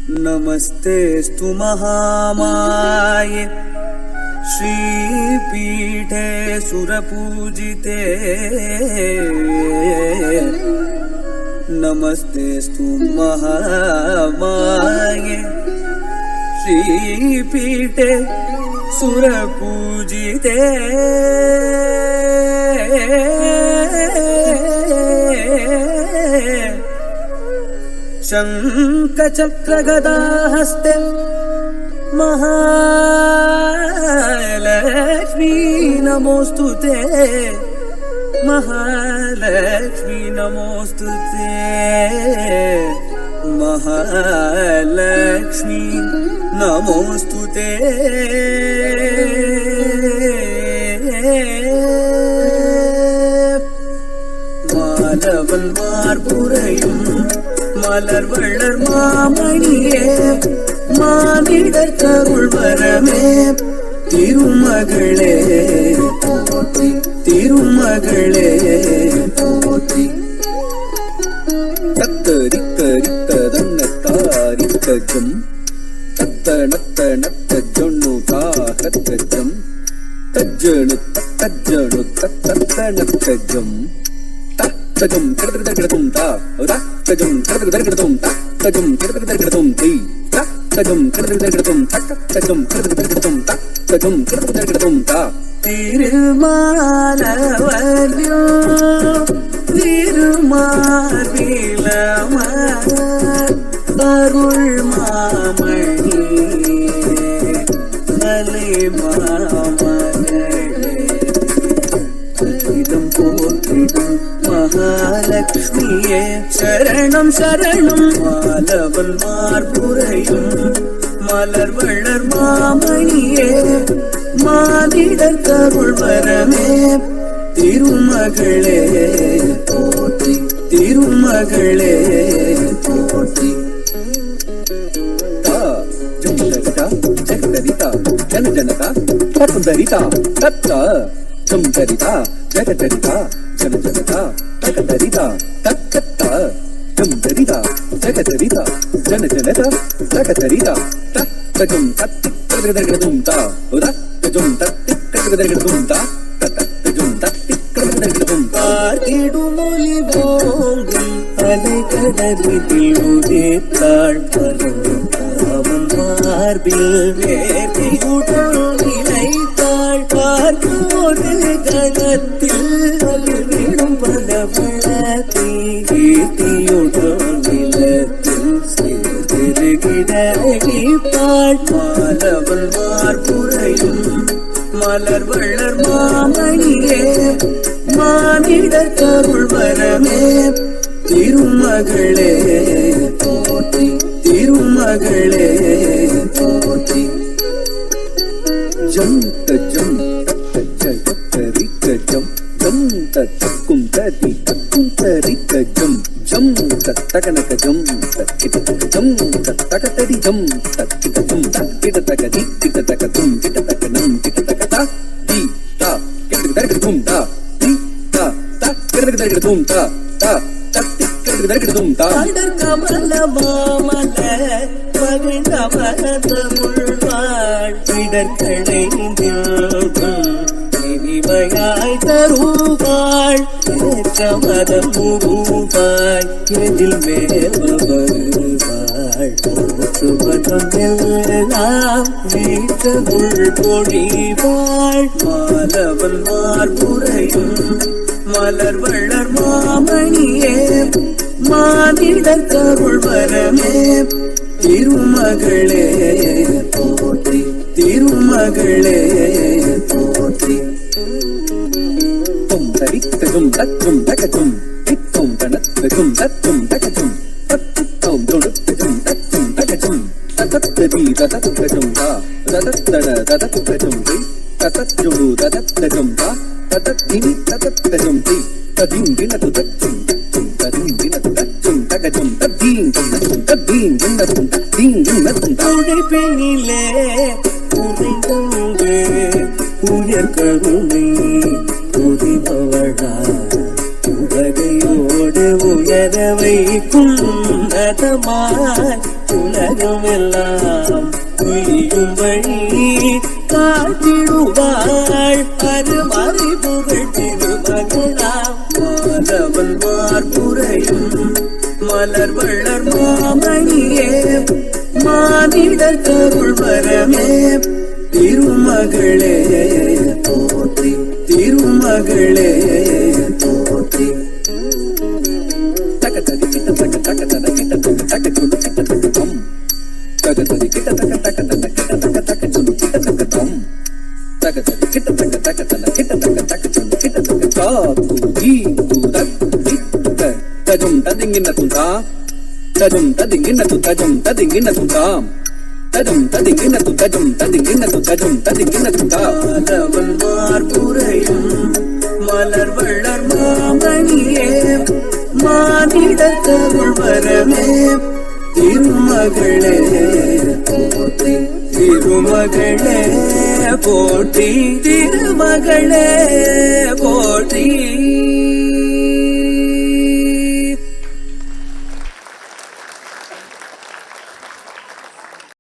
नमस्तेस्तु महामाये श्रीपीठे सुरपूजिते नमस्तेस्तु महामाये श्रीपीठे सुरपूजिते शङ्खचक्रगदाहस्ते महालक्ष्मी नमोस्तुते महालक्ष्मी नमोस्तुते महालक्ष्मी नमोस्तुते மாலவன் மார்புரையும் மலர் வளர் மாமணியே மானிடர் கருள் வரமே திருமகளே போற்றி திருமகளே போற்றி தத்தரிக்கரிக்கதன்னத்தாரிக்கஜம் தத்த நத்த நத்த ஜொண்ணு தாகத்தஜம் தஜ்ஜணு தஜ்ஜணு தத்த நத்தஜம் தஜம் கிடதும் தா தஜம் கிடதும் தா தஜம் கிடதும் தி தஜம் கிடதும் தக்க தஜம் கிடதும் தா தஜம் கிடதும் தா திருமாலவர்யோ திருமார்பிலமர் அருள் மாமணி மலை மாமகளே இதம் போற்றிடும் மகாலட்சுமியே சரணம் சரணம் மாலவன் மார்புரையும் மலர் வளர் மாமணியே மானிடர் கருள் வரமே திருமகளே போற்றி திருமகளே போற்றி ஜகதரிதா ஜகதரிதா ஜனஜனதா தத்வரிதா தத்த ஜம்தரிதா ஜகதரிதா ஜனஜனதா தகதரிதா தக்கத்தா ஜம்தரிதா ஜகதரிதா ஜனஜனதா தகதரிதா தத்தஜம் தத்திக்கதகதகதும் தா உதத்தஜம் தத்திக்கதகதகதும் தா தத்தஜம் தத்திக்கதகதகதும் பார்த்திடுமொழி போங்கும் அலைகடலில் உதித்தாள் அவன் மார்பில் வேதியுடன் இணைத்தாள் பார்ப்போது கணத்தில் விடும் பலவளத்தை கீர்த்தியுடன் நிலத்தில் சேர்த்திருக்கிறாள் மாலவன் மார்புரையும் மலர் வளர் மாமணியே மானிடர் கருள் வரமே திருமகளே போற்றி திருமகளே போற்றி ஜம் தஜம் தத்தரிக்கஜம் ஜம் தத்தக்கும் ததி தக்கும் தரிக்கஜம் ஜம் தத்தகனகஜம் தத்திதகஜம் தத்தகதரிஜம் தத்திதகம் தத்திதகதி திதகதும் திதகனம் திதகதா தி தா கிடதகதும் தா தி தா தா கிடதகதும் தா தா தத்திகதகதும் தா அடர் கமல மாமல மகிழ்ந்தமர்ந்தமுள்வாள் இடர்களைந்திருக்கும் இனிமையாய் தருவாள் ஏற்றமதம் உருவாய் எதில் மேவ வருவாள் போற்றுவதம் எல்லாம் வீட்டமுள் பொழிவாள் மாலவன் மார்புரையும் மலர் வளர் மாமணியே மானிடர் கருள் வரமே திருமகளே போற்றி திருமகளே போற்றி தும் தரித்ததும் தத்தும் தகதும் தித்தும் தனத்ததும் தத்தும் தகதும் தத்தும் தொடுத்ததும் தத்தும் தகதும் தத்ததி ததத்ததும் தா ததத்தன ததத்ததும் தி ததத்துடு ததத்ததும் தா ததத்தினி ததத்ததும் தி ததின் தினது தத்தும் ததின் தினது தத்தும் தகதும் தத்தீன் தத்தீன் தினதும் தத்தீன் தினதும் உடைப்பெண்ணிலே உடைந்து உயர் கருணை புதிபவளா உலகையோடு உயர வைக்கும் நதமாய் உலகம் எல்லாம் உயிரும் வழி காட்டிடுவாள் அருமறை புகழ் திருமகளாம் மாதவன் மார்புரையும் மலர் வளர் மாமணியே மானிடர் கருள் வரமே திருமகளே போற்றி திருமகளே போற்றி தக்கத்தடி கிட்ட தக்க தக்கத்தட கிட்ட தக்க தக்க சொல்லு கிட்ட தக்க தம் தக்கத்தடி கிட்ட தக்க தக்க தக்க கிட்ட தக்க தக்க சொல்லு கிட்ட தக்க தம் தக்கத்தடி கிட்ட தக்க தக்கத்தட கிட்ட தக்க தக்க சொல்லு கிட்ட தக்க காத்து ஈ குதக் கிட்ட தஜும் ததிங்கின துதா தஜும் ததிங்கின து தஜும் ததிங்கின துதாம் தஜும் ததிங்கின து தஜும் ததிங்கின து தஜும் ததிங்கின துதா மாதவன் மார்புரையும் மலர் வளர் மாமணியே மானிடர் கருள் வரமே திருமகளே போற்றி திருமகளே போற்றி திருமகளே